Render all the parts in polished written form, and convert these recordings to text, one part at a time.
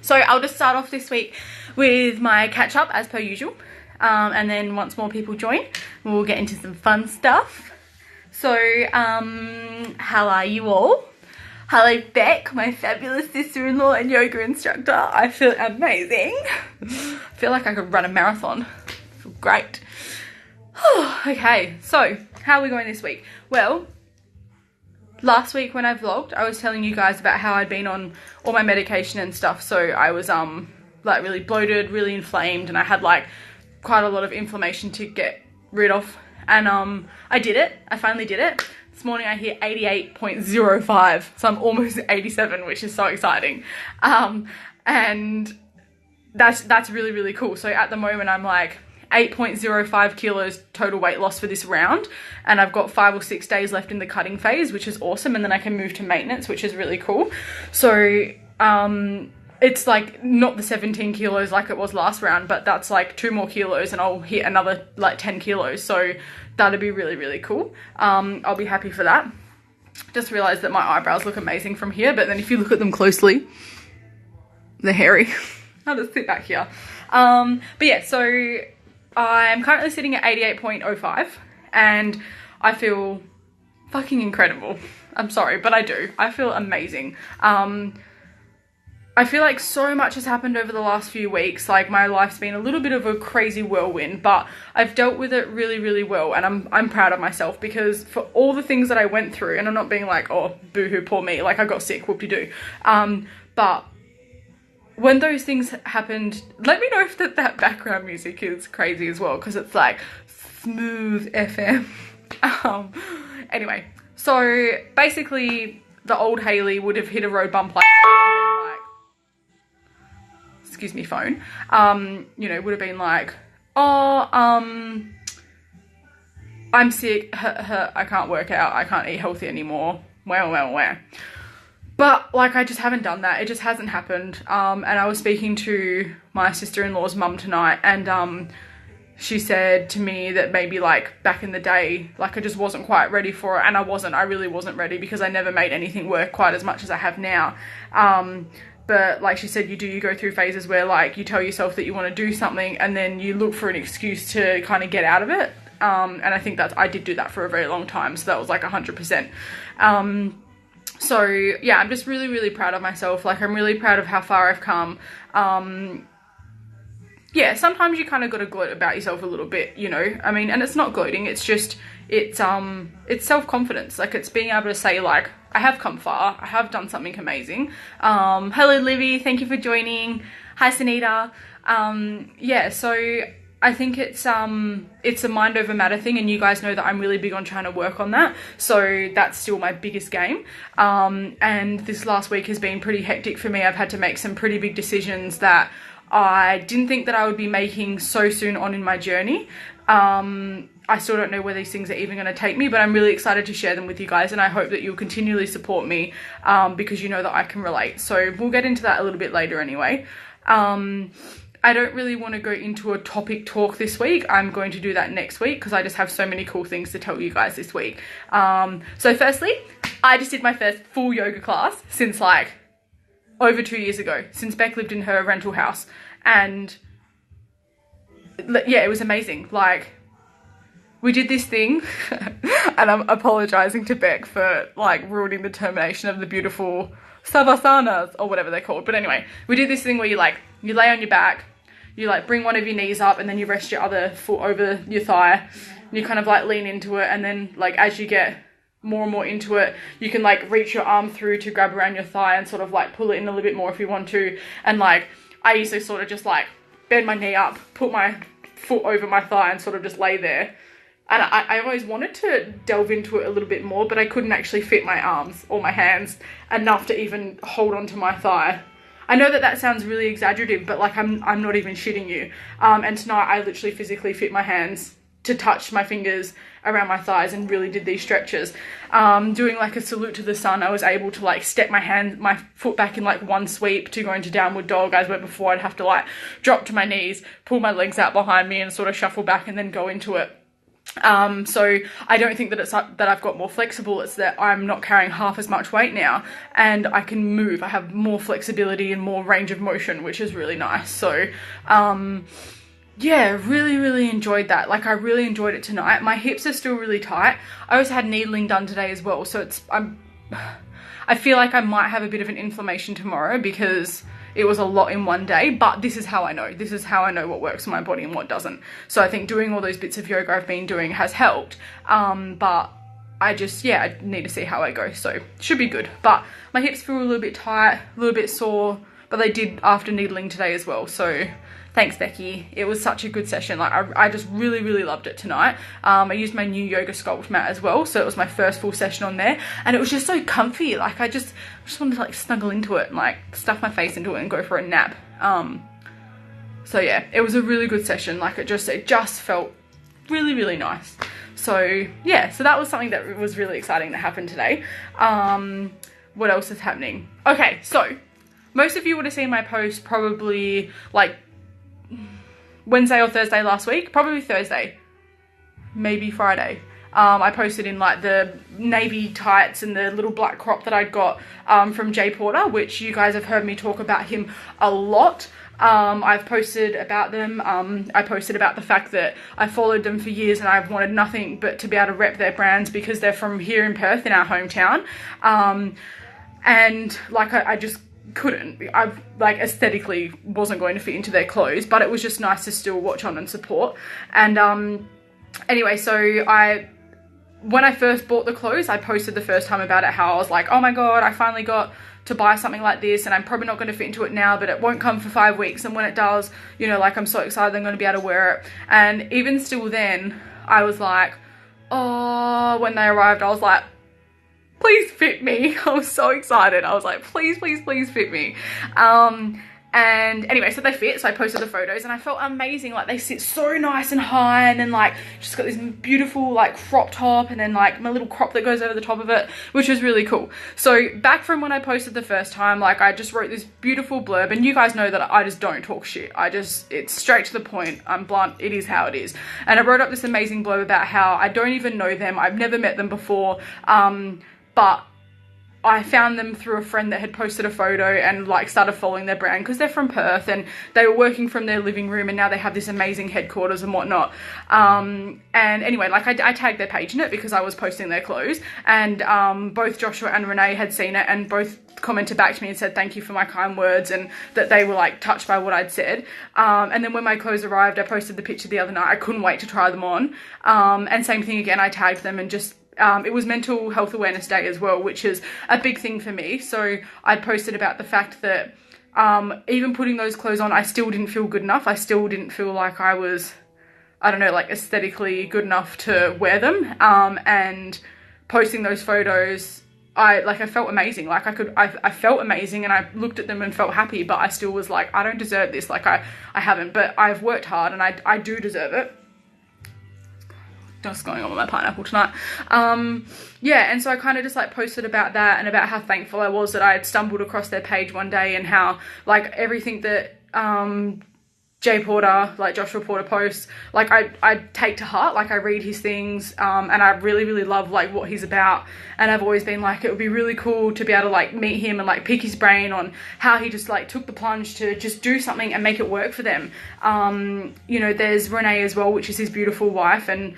So I'll just start off this week with my catch up as per usual. And then once more people join, we'll get into some fun stuff. So, how are you all? Hello Beck, my fabulous sister-in-law and yoga instructor. I feel amazing. I feel like I could run a marathon. I feel great. Okay, so how are we going this week? Well, last week when I vlogged, I was telling you guys about how I'd been on all my medication and stuff. So I was like really bloated, really inflamed, and I had like quite a lot of inflammation to get rid of. And I did it. I finally did it. This morning I hit 88.05, so I'm almost 87, which is so exciting. And that's really, really cool. So at the moment I'm like 8.05 kilos total weight loss for this round, and I've got 5 or 6 days left in the cutting phase, which is awesome, and then I can move to maintenance, which is really cool. So it's like not the 17 kilos like it was last round, but that's like 2 more kilos and I'll hit another like 10 kilos. So that'd be really, really cool. I'll be happy for that. Just realized that my eyebrows look amazing from here, but then if you look at them closely, they're hairy. I'll just sit back here. But yeah, so I'm currently sitting at 88.05 and I feel fucking incredible. I'm sorry, but I do. I feel amazing. I feel like so much has happened over the last few weeks. Like my life's been a little bit of a crazy whirlwind, but I've dealt with it really, really well, and I'm proud of myself because for all the things that I went through, and I'm not being like, oh, boo-hoo, poor me, like I got sick, whoop-de-doo. But when those things happened, let me know if that background music is crazy as well, because it's like smooth FM. Anyway, so basically the old Hayley would have hit a road bump like excuse me, phone, you know, would have been like, oh, I'm sick, I can't work out, I can't eat healthy anymore, well. But like, I just haven't done that. It just hasn't happened. And I was speaking to my sister-in-law's mum tonight, and she said to me that maybe like back in the day, like I just wasn't quite ready for it. And I really wasn't ready, because I never made anything work quite as much as I have now. But like she said, you go through phases where like you tell yourself that you want to do something and then you look for an excuse to kind of get out of it. And I think I did do that for a very long time. So that was like 100%. So yeah, I'm just really, really proud of myself. Like I'm really proud of how far I've come. Yeah, sometimes you kind of got to gloat about yourself a little bit, you know, I mean, and it's not gloating, it's just, it's self-confidence. Like it's being able to say like, I have come far, I have done something amazing. Hello Livy, thank you for joining. Hi Sunita. Yeah, so I think it's a mind over matter thing, and you guys know that I'm really big on trying to work on that. So that's still my biggest game. And this last week has been pretty hectic for me. I've had to make some pretty big decisions that I didn't think that I would be making so soon on in my journey. I still don't know where these things are even going to take me, but I'm really excited to share them with you guys, and I hope that you'll continually support me, because you know that I can relate. So we'll get into that a little bit later anyway. I don't really want to go into a topic talk this week. I'm going to do that next week because I just have so many cool things to tell you guys this week. So firstly, I just did my first full yoga class since like over 2 years ago, since Beck lived in her rental house. And yeah, it was amazing. Like we did this thing and I'm apologizing to Beck for like ruining the termination of the beautiful savasanas or whatever they're called. But anyway, we did this thing where you lay on your back, you like bring one of your knees up and then you rest your other foot over your thigh and you kind of like lean into it, and then like as you get more and more into it, you can like reach your arm through to grab around your thigh and sort of like pull it in a little bit more if you want to. And like I used to sort of just like bend my knee up, put my foot over my thigh and sort of just lay there. And I always wanted to delve into it a little bit more, but I couldn't actually fit my arms or my hands enough to even hold onto my thigh. I know that sounds really exaggerative, but like I'm not even shitting you. And tonight I literally physically fit my hands to touch my fingers around my thighs and really did these stretches. Doing like a salute to the sun, I was able to like step my foot back in like one sweep to go into downward dog, as where before I'd have to like drop to my knees, pull my legs out behind me and sort of shuffle back and then go into it. So I don't think that it's that I've got more flexible, it's that I'm not carrying half as much weight now and I can move. I have more flexibility and more range of motion, which is really nice. So yeah, really enjoyed that. Like, I really enjoyed it tonight. My hips are still really tight. I also had needling done today as well, so I feel like I might have a bit of an inflammation tomorrow because it was a lot in one day, but this is how I know. This is how I know what works for my body and what doesn't. So I think doing all those bits of yoga I've been doing has helped. But I just, yeah, I need to see how I go. So should be good. But my hips feel a little bit tight, a little bit sore, but they did after needling today as well. So thanks, Becky. It was such a good session. Like, I just really loved it tonight. I used my new yoga sculpt mat as well, so it was my first full session on there, and it was just so comfy. Like, I just wanted to like snuggle into it and like stuff my face into it and go for a nap. So yeah, it was a really good session. Like, it just felt really nice. So yeah, so that was something that was really exciting that happened today. What else is happening? Okay, so most of you would have seen my post probably like Wednesday or Thursday last week, probably Thursday, maybe Friday. I posted in like the navy tights and the little black crop that I'd got from Jay Porter, which you guys have heard me talk about him a lot. I've posted about them. I posted about the fact that I followed them for years and I've wanted nothing but to be able to rep their brands because they're from here in Perth, in our hometown. And like I just couldn't. I like aesthetically wasn't going to fit into their clothes, but it was just nice to still watch on and support. And anyway, so when I first bought the clothes, I posted the first time about it, how I was like, oh my god, I finally got to buy something like this and I'm probably not going to fit into it now, but it won't come for 5 weeks, and when it does, you know, like, I'm so excited I'm going to be able to wear it. And even still then, I was like, oh, when they arrived, I was like, please fit me. I was so excited. I was like, please fit me. And anyway, so they fit, so I posted the photos and I felt amazing. Like, they sit so nice and high, and then like just got this beautiful like crop top, and then like my little crop that goes over the top of it, which was really cool. So back from when I posted the first time, like, I just wrote this beautiful blurb, and you guys know that I just don't talk shit. It's straight to the point. I'm blunt. It is how it is. And I wrote up this amazing blurb about how I don't even know them. I've never met them before. But I found them through a friend that had posted a photo and like started following their brand because they're from Perth and they were working from their living room, and now they have this amazing headquarters and whatnot. And anyway, like, I tagged their page in it because I was posting their clothes, and both Joshua and Renee had seen it and both commented back to me and said thank you for my kind words, and that they were like touched by what I'd said. And then when my clothes arrived, I posted the picture the other night. I couldn't wait to try them on. And same thing again, I tagged them, and just it was Mental Health Awareness Day as well, which is a big thing for me. So I posted about the fact that even putting those clothes on, I still didn't feel good enough. I still didn't feel like I was, I don't know, like aesthetically good enough to wear them. And posting those photos, I felt amazing. Like, I felt amazing, and I looked at them and felt happy, but I still was like, I don't deserve this. Like, I haven't, but I've worked hard and I do deserve it. What's going on with my pineapple tonight? Yeah, and so I kind of just like posted about that and about how thankful I was that I had stumbled across their page one day, and how like everything that Jay Porter, like Joshua Porter posts, like I take to heart. Like, I read his things, and I really love like what he's about, and I've always been like, it would be really cool to be able to like meet him and like pick his brain on how he just like took the plunge to just do something and make it work for them. You know, there's Renee as well, which is his beautiful wife, and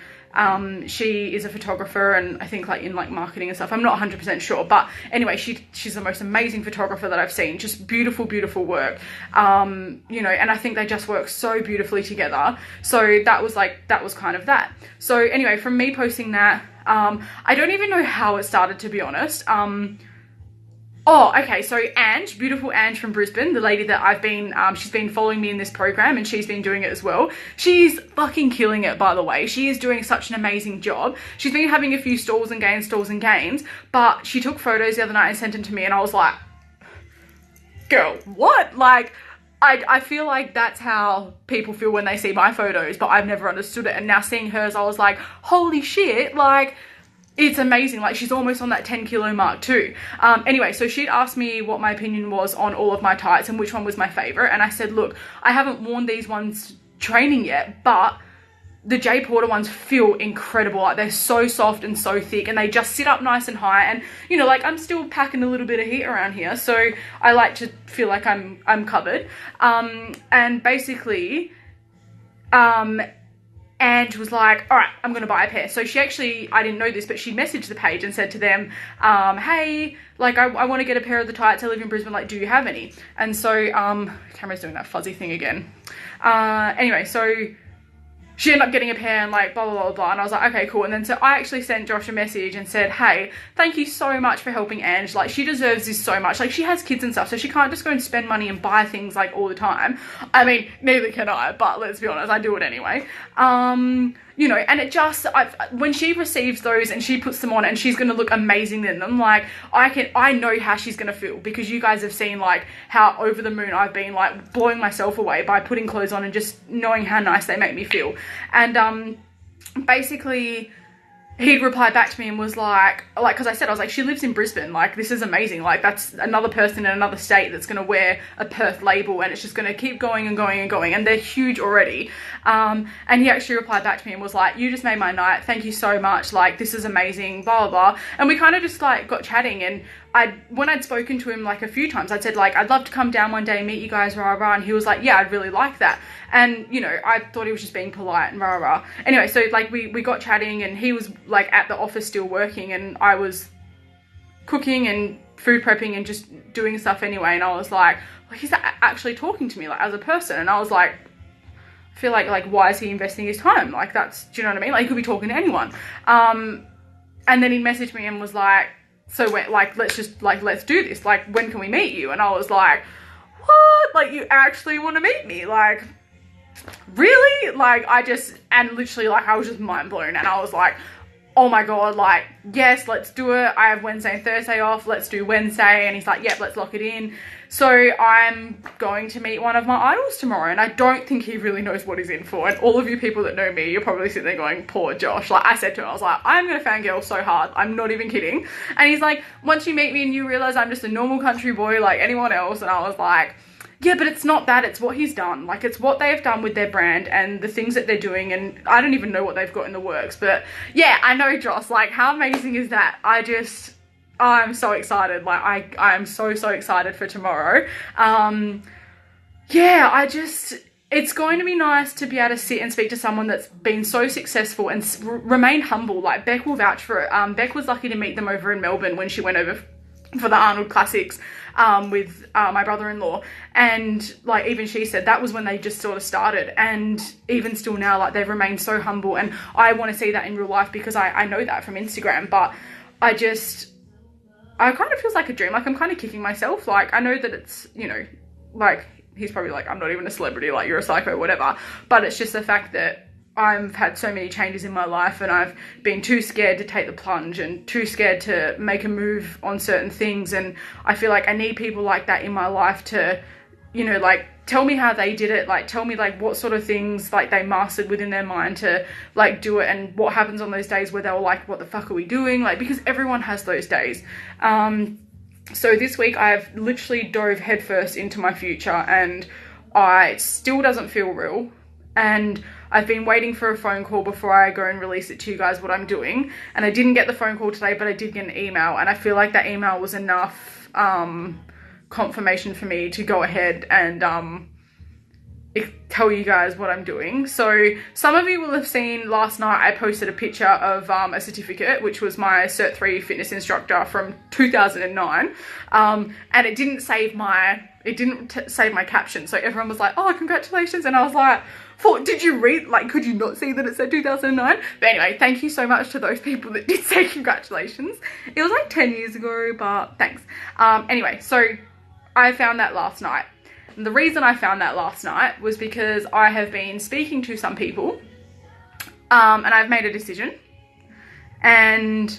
she is a photographer, and I think like in like marketing and stuff. I'm not 100% sure, but anyway, she's the most amazing photographer that I've seen. Just beautiful work. You know, and I think they just work so beautifully together. So that was kind of that. So anyway, from me posting that, I don't even know how it started, to be honest. Oh, okay, so Ange, beautiful Ange from Brisbane, the lady that I've been, she's been following me in this program, and she's been doing it as well. She's fucking killing it, by the way. She is doing such an amazing job. She's been having a few stalls and gains, but she took photos the other night and sent them to me, and I was like, girl, what? Like, I feel like that's how people feel when they see my photos, but I've never understood it. And now seeing hers, I was like, holy shit, like, it's amazing. Like, she's almost on that 10 kilo mark too. Anyway, so she'd asked me what my opinion was on all of my tights and which one was my favorite. And I said, look, I haven't worn these ones training yet, but the J Porter ones feel incredible. Like, they're so soft and so thick, and they just sit up nice and high. And, you know, like, I'm still packing a little bit of heat around here, so I like to feel like I'm covered. And basically, Ange was like, all right, I'm going to buy a pair. So she actually, I didn't know this, but she messaged the page and said to them, hey, like, I want to get a pair of the tights. I live in Brisbane. Like, do you have any? And so, camera's doing that fuzzy thing again. Anyway, so she ended up getting a pair and like blah, blah, blah, blah. And I was like, okay, cool. And then so I actually sent Josh a message and said, hey, thank you so much for helping Ange. Like, she deserves this so much. Like, she has kids and stuff, so she can't just go and spend money and buy things like all the time. I mean, neither can I, but let's be honest, I do it anyway. You know, and it just, when she receives those and she puts them on and she's going to look amazing in them, like, I know how she's going to feel, because you guys have seen like how over the moon I've been, like, blowing myself away by putting clothes on and just knowing how nice they make me feel. And basically he'd replied back to me and was like, because I said, I was like, she lives in Brisbane, like, this is amazing, like, that's another person in another state that's going to wear a Perth label, and it's just going to keep going and going and going, and they're huge already. And he actually replied back to me and was like, you just made my night, thank you so much, like, this is amazing, blah, blah, blah. And we kind of just like got chatting, and when I'd spoken to him like a few times, I'd said like, I'd love to come down one day and meet you guys, rah, rah, and he was like, yeah, I'd really like that. And, you know, I thought he was just being polite and rah, rah. Anyway, so like we got chatting, and he was like at the office still working, and I was cooking and food prepping and just doing stuff anyway. And I was like, well, he's actually talking to me like as a person. And I was like, I feel like why is he investing his time? Like, that's, do you know what I mean? Like, he could be talking to anyone. And then he messaged me and was like, so we're like, let's do this. Like, when can we meet you? And I was like, what? Like, you actually want to meet me? Like, really? Like, and literally, like, I was just mind blown. And I was like, oh my God, like, yes, let's do it. I have Wednesday and Thursday off. Let's do Wednesday. And he's like, yep, let's lock it in. So I'm going to meet one of my idols tomorrow, and I don't think he really knows what he's in for. And all of you people that know me, you're probably sitting there going, poor Josh. Like, I said to him, I was like, I'm going to fangirl so hard. I'm not even kidding. And he's like, once you meet me and you realize I'm just a normal country boy like anyone else. And I was like, yeah, but it's not that, it's what he's done. Like, it's what they've done with their brand and the things that they're doing, and I don't even know what they've got in the works. But yeah, I know, Joss, like, how amazing is that? I'm so excited. Like, I'm so excited for tomorrow. Yeah, it's going to be nice to be able to sit and speak to someone that's been so successful and remain humble. Like, Beck will vouch for it. Beck was lucky to meet them over in Melbourne when she went over for the Arnold Classics with my brother-in-law, and like, even she said that was when they just sort of started, and even still now, like, they've remained so humble, and I want to see that in real life, because I know that from Instagram. But I kind of feels like a dream. Like, I'm kind of kicking myself. Like, I know that it's, you know, like, he's probably like, I'm not even a celebrity, like, you're a psycho, whatever, but it's just the fact that I've had so many changes in my life, and I've been too scared to take the plunge and too scared to make a move on certain things. And I feel like I need people like that in my life to, you know, like, tell me how they did it, like, tell me like what sort of things like they mastered within their mind to like do it, and what happens on those days where they were like, what the fuck are we doing? Like, because everyone has those days. So this week I've literally dove headfirst into my future, and it still doesn't feel real. And I've been waiting for a phone call before I go and release it to you guys what I'm doing. And I didn't get the phone call today, but I did get an email. And I feel like that email was enough confirmation for me to go ahead and tell you guys what I'm doing. So some of you will have seen last night I posted a picture of a certificate, which was my Cert 3 fitness instructor from 2009. And it didn't save my caption. So everyone was like, oh, congratulations. And I was like, did you read, like, could you not see that it said 2009? But anyway, thank you so much to those people that did say congratulations. It was like 10 years ago, but thanks. Anyway, so I found that last night. And the reason I found that last night was because I have been speaking to some people, and I've made a decision. And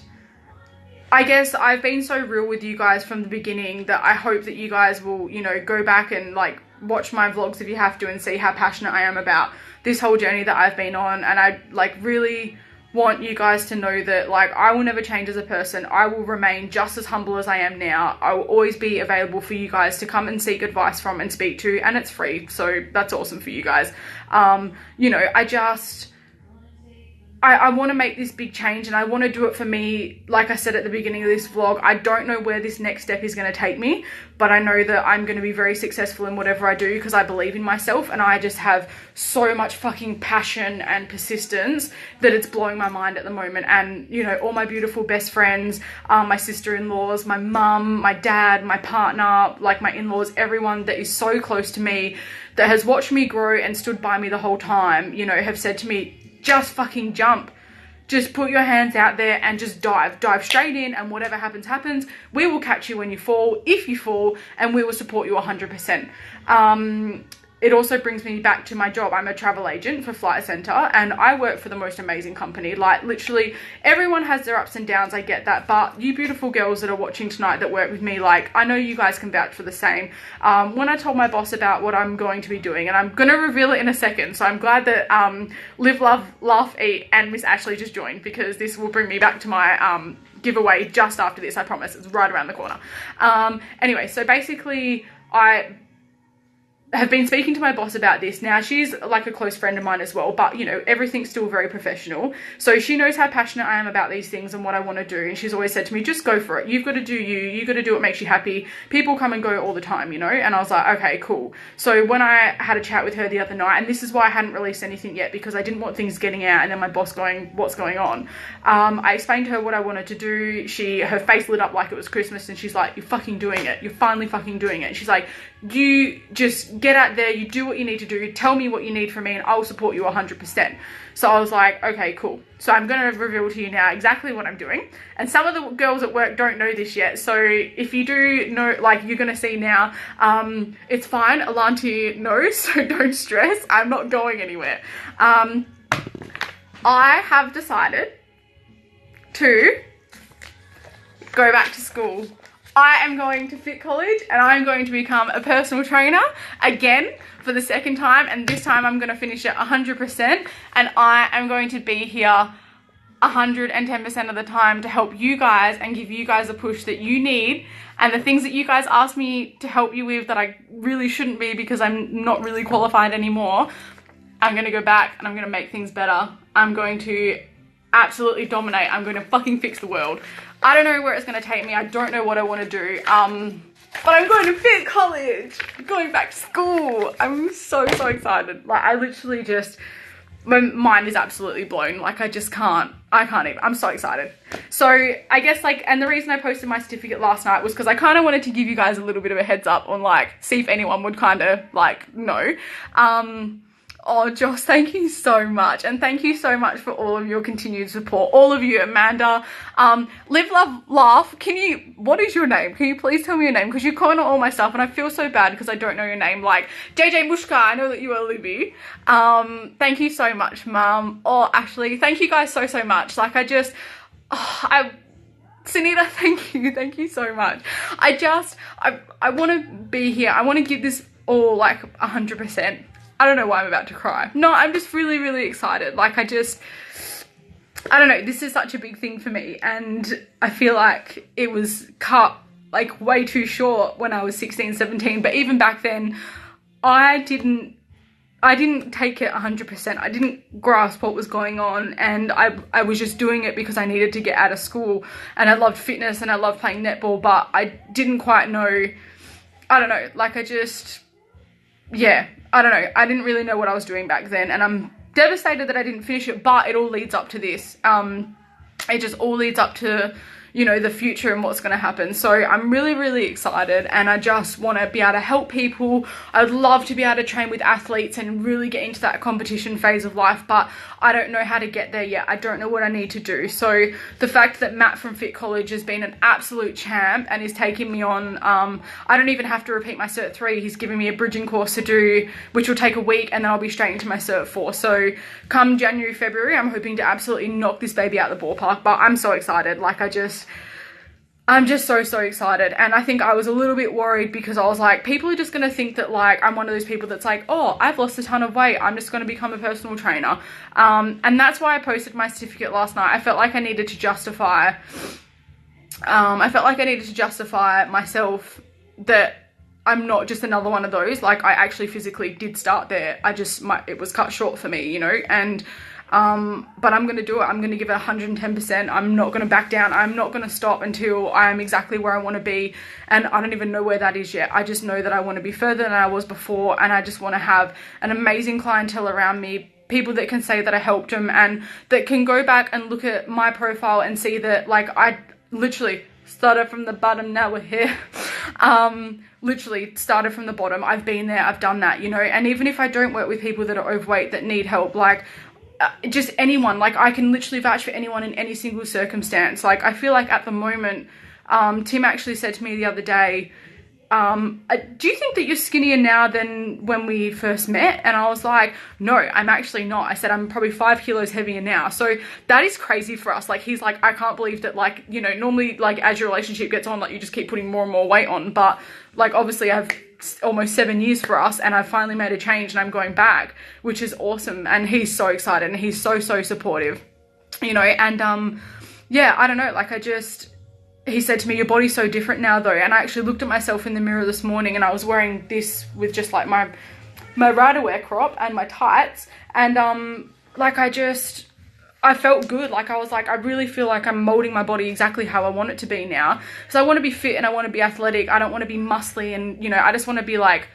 I guess I've been so real with you guys from the beginning that I hope that you guys will, you know, go back and like watch my vlogs if you have to, and see how passionate I am about this whole journey that I've been on. And I like really want you guys to know that, like, I will never change as a person. I will remain just as humble as I am now. I will always be available for you guys to come and seek advice from and speak to, and it's free, so that's awesome for you guys. You know, I want to make this big change, and I want to do it for me. Like I said at the beginning of this vlog, I don't know where this next step is going to take me, but I know that I'm going to be very successful in whatever I do because I believe in myself, and I just have so much fucking passion and persistence that it's blowing my mind at the moment. And, you know, all my beautiful best friends, my sister-in-laws, my mum, my dad, my partner, like my in-laws, everyone that is so close to me that has watched me grow and stood by me the whole time, you know, have said to me, just fucking jump. Just put your hands out there and just dive straight in, and whatever happens, happens. We will catch you when you fall, if you fall, and we will support you 100%. It also brings me back to my job. I'm a travel agent for Flight Centre, and I work for the most amazing company. Like, literally, everyone has their ups and downs, I get that, but you beautiful girls that are watching tonight that work with me, like, I know you guys can vouch for the same. When I told my boss about what I'm going to be doing, and I'm going to reveal it in a second, so I'm glad that Live, Love, Laugh, Eat and Miss Ashley just joined, because this will bring me back to my giveaway just after this, I promise. It's right around the corner. Anyway, so basically, I have been speaking to my boss about this. Now, she's like a close friend of mine as well, but you know, everything's still very professional. So she knows how passionate I am about these things and what I want to do. And she's always said to me, just go for it. You've got to do you. You've got to do what makes you happy. People come and go all the time, you know? And I was like, okay, cool. So when I had a chat with her the other night, and this is why I hadn't released anything yet, because I didn't want things getting out and then my boss going, what's going on? I explained to her what I wanted to do. Her face lit up like it was Christmas, and she's like, you're fucking doing it. You're finally fucking doing it. And she's like, you just get out there, you do what you need to do, tell me what you need from me, and I'll support you 100%. So I was like, okay, cool. So I'm going to reveal to you now exactly what I'm doing. And some of the girls at work don't know this yet. So if you do know, like, you're going to see now, it's fine. Alanti knows, so don't stress. I'm not going anywhere. I have decided to go back to school. I am going to Fit College, and I'm going to become a personal trainer again for the second time, and this time I'm going to finish it 100%, and I am going to be here 110% of the time to help you guys and give you guys a push that you need, and the things that you guys ask me to help you with that I really shouldn't be because I'm not really qualified anymore. I'm going to go back and I'm going to make things better. I'm going to absolutely dominate. I'm going to fucking fix the world. I don't know where it's going to take me. I don't know what I want to do. But I'm going to Fit College. I'm going back to school. I'm so excited. Like, I literally just, my mind is absolutely blown. Like, I can't even. I'm so excited. So I guess, like, and the reason I posted my certificate last night was because I kind of wanted to give you guys a little bit of a heads up on, like, see if anyone would kind of, like, know. Oh, Joss, thank you so much. And thank you so much for all of your continued support. All of you, Amanda, Live, Love, Laugh. What is your name? Can you please tell me your name? Because you comment on all my stuff and I feel so bad because I don't know your name. Like, JJ Mushka, I know that you are Libby. Thank you so much, Mum. Oh, Ashley, thank you guys so much. Like, Sunita, thank you so much. I want to be here. I want to give this all like 100%. I don't know why I'm about to cry. No, I'm just really excited. Like, I don't know, this is such a big thing for me, and I feel like it was cut like way too short when I was 16, 17, but even back then, I didn't take it 100%. I didn't grasp what was going on, and I was just doing it because I needed to get out of school, and I loved fitness and I loved playing netball, but I didn't quite know, I don't know, like yeah, I don't know. I didn't really know what I was doing back then, and I'm devastated that I didn't finish it, but it all leads up to this. It just all leads up to, you know, the future and what's going to happen. So I'm really excited, and I just want to be able to help people. I'd love to be able to train with athletes and really get into that competition phase of life, but I don't know how to get there yet. I don't know what I need to do. So the fact that Matt from Fit College has been an absolute champ and is taking me on, I don't even have to repeat my Cert 3. He's giving me a bridging course to do, which will take a week, and then I'll be straight into my Cert 4. So come January, February, I'm hoping to absolutely knock this baby out the ballpark, but I'm so excited. Like, I'm just so excited. And I think I was a little bit worried because I was like, people are just going to think that, like, I'm one of those people that's like, oh, I've lost a ton of weight, I'm just going to become a personal trainer. And that's why I posted my certificate last night. I felt like I needed to justify, myself that I'm not just another one of those. Like, I actually physically did start there. It was cut short for me, you know, and but I'm going to do it. I'm going to give it 110%. I'm not going to back down. I'm not going to stop until I am exactly where I want to be. And I don't even know where that is yet. I just know that I want to be further than I was before. And I just want to have an amazing clientele around me. People that can say that I helped them and that can go back and look at my profile and see that, like, I literally started from the bottom, now we're here. Literally started from the bottom. I've been there, I've done that, you know. And even if I don't work with people that are overweight that need help, like just anyone, like I can literally vouch for anyone in any single circumstance. Like I feel like at the moment, Tim actually said to me the other day, do you think that you're skinnier now than when we first met? And I was like, no, I'm actually not. I said, I'm probably 5 kilos heavier now. So that is crazy for us. Like, he's like, I can't believe that, like, you know, normally, like, as your relationship gets on, like, you just keep putting more and more weight on. But, like, obviously I've almost 7 years for us and I've finally made a change and I'm going back, which is awesome. And he's so excited and he's so supportive, you know. And, yeah, I don't know, like, he said to me, your body's so different now though. And I actually looked at myself in the mirror this morning and I was wearing this with just like my rider-wear crop and my tights. And like I felt good. Like I was like, I really feel like I'm molding my body exactly how I want it to be now. Because I want to be fit and I want to be athletic. I don't want to be muscly and, you know, I just want to be like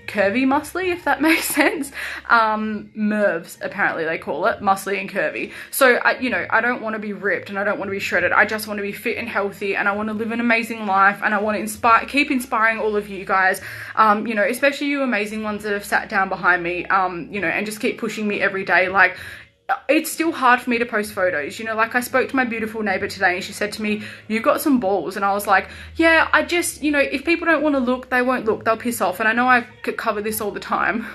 curvy muscly, if that makes sense. MERVs, apparently they call it, muscly and curvy. So you know, I don't want to be ripped and I don't want to be shredded. I just want to be fit and healthy and I want to live an amazing life and I want to keep inspiring all of you guys, you know, especially you amazing ones that have sat down behind me, you know, and just keep pushing me every day. Like, it's still hard for me to post photos, you know. Like I spoke to my beautiful neighbor today and she said to me, you've got some balls. And I was like, yeah, I just, you know, if people don't want to look, they won't look, they'll piss off. And I know I could cover this all the time.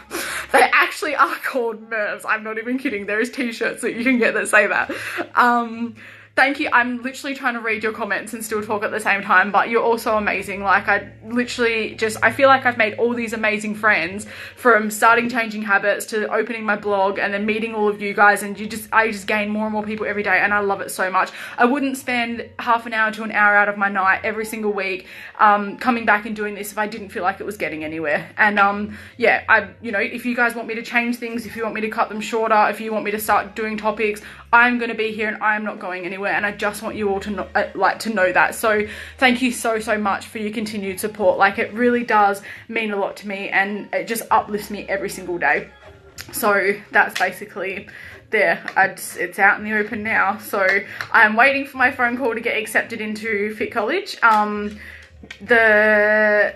They actually are called MERVs. I'm not even kidding. There is t-shirts that you can get that say that. Thank you. I'm literally trying to read your comments and still talk at the same time, but you're also amazing. Like I literally I feel like I've made all these amazing friends from starting Changing Habits to opening my blog and then meeting all of you guys, and I just gain more and more people every day and I love it so much. I wouldn't spend half an hour to an hour out of my night every single week coming back and doing this if I didn't feel like it was getting anywhere. And yeah, you know, if you guys want me to change things, if you want me to cut them shorter, if you want me to start doing topics, I'm going to be here and I'm not going anywhere. And I just want you all to know that. So thank you so much for your continued support. Like it really does mean a lot to me and it just uplifts me every single day. So that's basically there. It's out in the open now. So I'm waiting for my phone call to get accepted into Fit College. The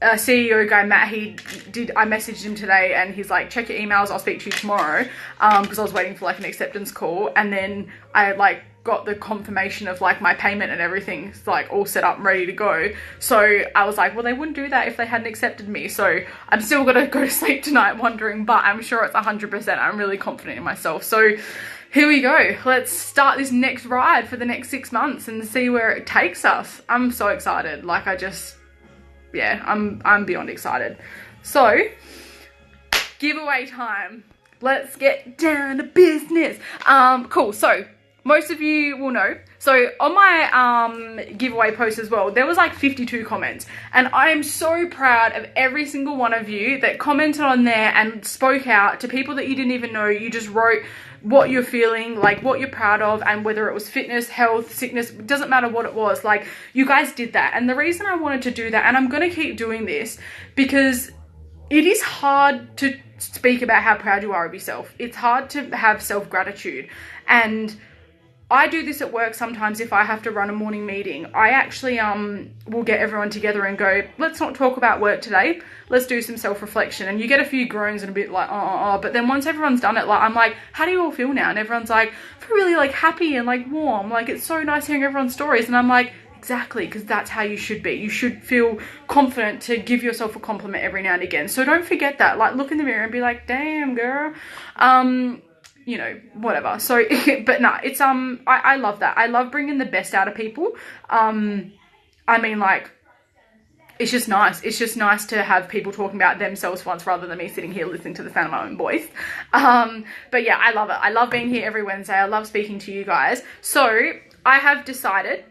CEO guy, Matt, I messaged him today and he's like, check your emails, I'll speak to you tomorrow, because I was waiting for like an acceptance call. And then I like got the confirmation of like my payment and everything's like all set up and ready to go. So I was like, well, they wouldn't do that if they hadn't accepted me. So I'm still gonna go to sleep tonight wondering, but I'm sure it's 100%. I'm really confident in myself. So here we go. Let's start this next ride for the next 6 months and see where it takes us. I'm so excited. Like yeah, I'm beyond excited. So giveaway time. Let's get down to business. Cool. So most of you will know. So on my giveaway post as well, there was like 52 comments. And I am so proud of every single one of you that commented on there and spoke out to people that you didn't even know. You just wrote what you're feeling, like what you're proud of, and whether it was fitness, health, sickness, it doesn't matter what it was. Like you guys did that. And the reason I wanted to do that, and I'm going to keep doing this, because it is hard to speak about how proud you are of yourself. It's hard to have self-gratitude. And I do this at work sometimes if I have to run a morning meeting. I actually will get everyone together and go, let's not talk about work today. Let's do some self-reflection. And you get a few groans and a bit like, but then once everyone's done it, like I'm like, how do you all feel now? And everyone's like, I feel really like happy and like warm. Like it's so nice hearing everyone's stories. And I'm like, exactly, because that's how you should be. You should feel confident to give yourself a compliment every now and again. So don't forget that. Like look in the mirror and be like, damn girl. You know, whatever. So, but no, it's, I love that. I love bringing the best out of people. I mean, like, it's just nice. It's just nice to have people talking about themselves once rather than me sitting here listening to the sound of my own voice. But yeah, I love it. I love being here every Wednesday. I love speaking to you guys. So I have decided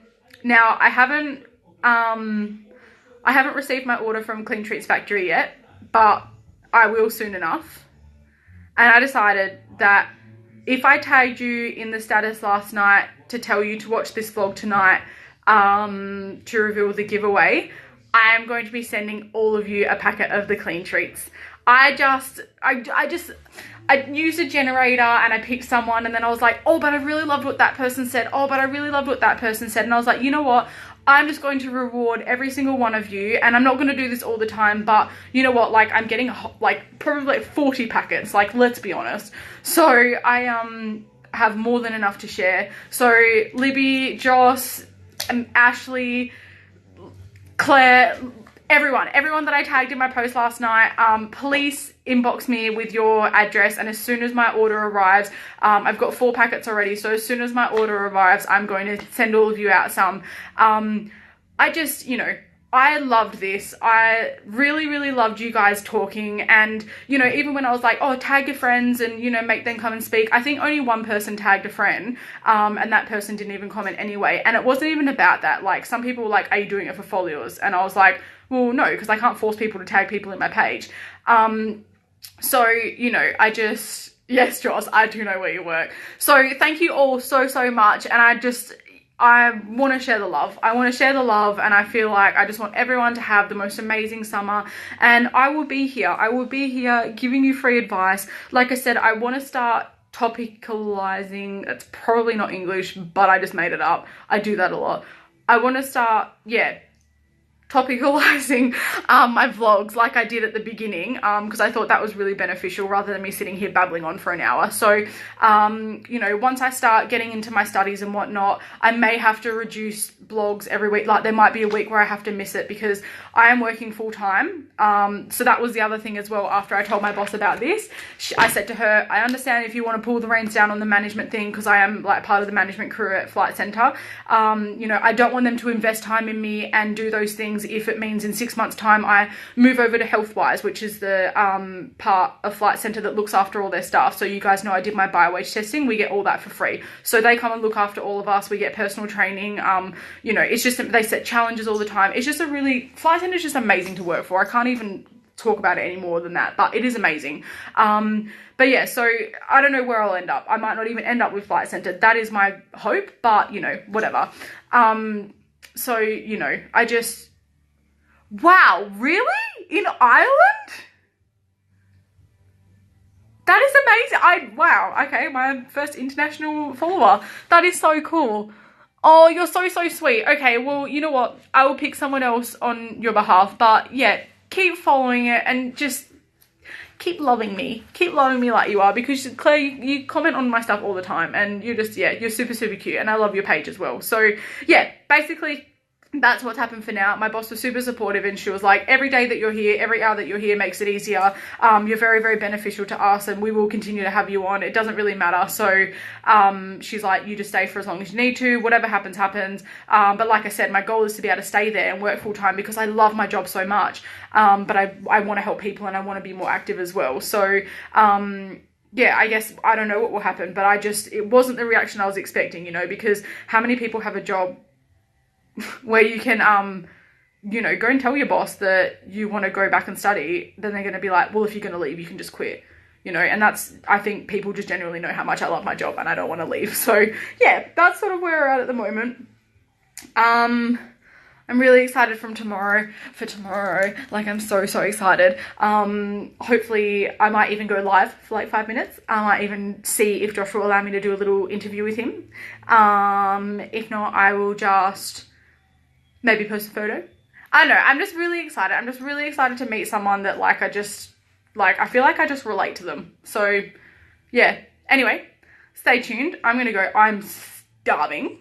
now, I haven't received my order from Clean Treats Factory yet, but I will soon enough. And I decided that if I tagged you in the status last night to tell you to watch this vlog tonight to reveal the giveaway, I am going to be sending all of you a packet of the clean treats. I used a generator and I picked someone, and then I was like, oh, but I really loved what that person said. Oh, but I really loved what that person said. And I was like, you know what? I'm just going to reward every single one of you, and I'm not going to do this all the time, but you know what, like, I'm getting like probably like 40 packets, like, let's be honest. So I have more than enough to share. So Libby, Joss, Ashley, Claire, everyone that I tagged in my post last night, please inbox me with your address, and as soon as my order arrives, I've got 4 packets already, so as soon as my order arrives, I'm going to send all of you out some. I just, you know, I loved this. I really loved you guys talking, and, you know, even when I was like, oh, tag your friends and, you know, make them come and speak, I think only one person tagged a friend, and that person didn't even comment anyway, and it wasn't even about that. Like, some people were like, are you doing it for followers? And I was like, well, no, because I can't force people to tag people in my page. So, you know, yes, Joss, I do know where you work. So thank you all so much, and I want to share the love. I want to share the love, and I feel like I just want everyone to have the most amazing summer, and I will be here. I will be here giving you free advice. Like I said, I want to start topicalizing. It's probably not English, but I just made it up. I do that a lot. I want to start, topicalizing my vlogs like I did at the beginning, because I thought that was really beneficial rather than me sitting here babbling on for an hour. So you know, once I start getting into my studies and whatnot, I may have to reduce vlogs every week. Like, there might be a week where I have to miss it because I am working full-time. So that was the other thing as well. After I told my boss about this, I said to her, I understand if you want to pull the reins down on the management thing, because I am like part of the management crew at Flight Centre. You know, I don't want them to invest time in me and do those things if it means in 6 months time I move over to Healthwise, which is the part of Flight Centre that looks after all their staff. So you guys know I did my bio-wage testing. We get all that for free. So they come and look after all of us. We get personal training. You know, it's just, they set challenges all the time. It's just Flight Centre is just amazing to work for. I can't even talk about it any more than that, but it is amazing. But yeah, so I don't know where I'll end up. I might not even end up with Flight Centre. That is my hope, but you know, whatever. So, you know, wow, really? In Ireland? That is amazing. Wow, okay, my first international follower. That is so cool. Oh, you're so sweet. Okay, well, you know what? I will pick someone else on your behalf, but yeah, keep following it and just keep loving me. Keep loving me like you are, because Claire, you comment on my stuff all the time, and you're just, yeah, you're super cute, and I love your page as well. So yeah, basically, that's what's happened for now. My boss was super supportive, and she was like, every day that you're here, every hour that you're here makes it easier. You're very beneficial to us, and we will continue to have you on. It doesn't really matter. So she's like, you just stay for as long as you need to. Whatever happens, happens. But like I said, my goal is to be able to stay there and work full time, because I love my job so much. But I want to help people, and I want to be more active as well. So yeah, I guess I don't know what will happen, but it wasn't the reaction I was expecting, you know, because how many people have a job where you can, you know, go and tell your boss that you want to go back and study, then they're going to be like, well, if you're going to leave, you can just quit, you know, and I think people just genuinely know how much I love my job and I don't want to leave. So yeah, that's sort of where we're at the moment. I'm really excited for tomorrow. Like, I'm so excited. Hopefully I might even go live for like 5 minutes. I might even see if Josh will allow me to do a little interview with him. If not, I will just maybe post a photo. I don't know. I'm just really excited. I'm just really excited to meet someone that I feel like I just relate to them. So yeah, anyway, stay tuned. I'm gonna go. I'm starving.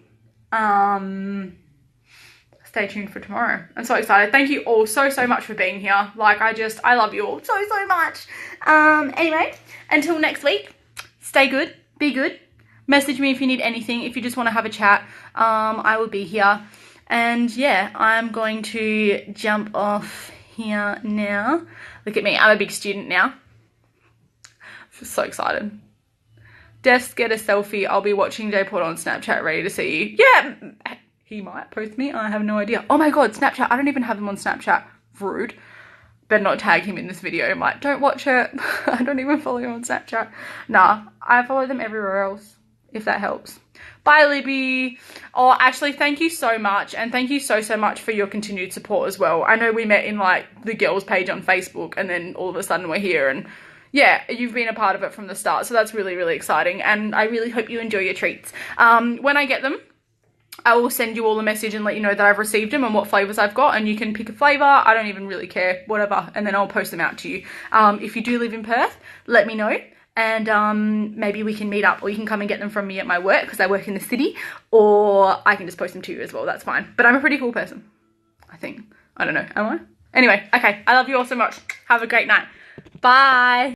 Stay tuned for tomorrow. I'm so excited. Thank you all so much for being here. Like, I love you all so much. Anyway, until next week, stay good, be good. Message me if you need anything. If you just want to have a chat, I will be here. And yeah, I'm going to jump off here now. Look at me, I'm a big student now. I'm so excited. Just get a selfie. I'll be watching J-Port on Snapchat, ready to see you. Yeah, he might post me. I have no idea. Oh my God, Snapchat. I don't even have him on Snapchat. Rude. better not tag him in this video. I'm like, don't watch it. I don't even follow him on Snapchat. Nah, I follow them everywhere else, if that helps. Bye, Libby. Oh, Ashley, thank you so much. And thank you so much for your continued support as well. I know we met in like the girls page on Facebook, and then all of a sudden we're here, and yeah, you've been a part of it from the start. So that's really, really exciting. And I really hope you enjoy your treats. When I get them, I will send you all a message and let you know that I've received them and what flavors I've got, and you can pick a flavor. I don't even really care, whatever. And then I'll post them out to you. If you do live in Perth, let me know. And maybe we can meet up, or you can come and get them from me at my work because I work in the city, or I can just post them to you as well. That's fine. But I'm a pretty cool person, I think. I don't know. Am I? Anyway, okay. I love you all so much. Have a great night. Bye.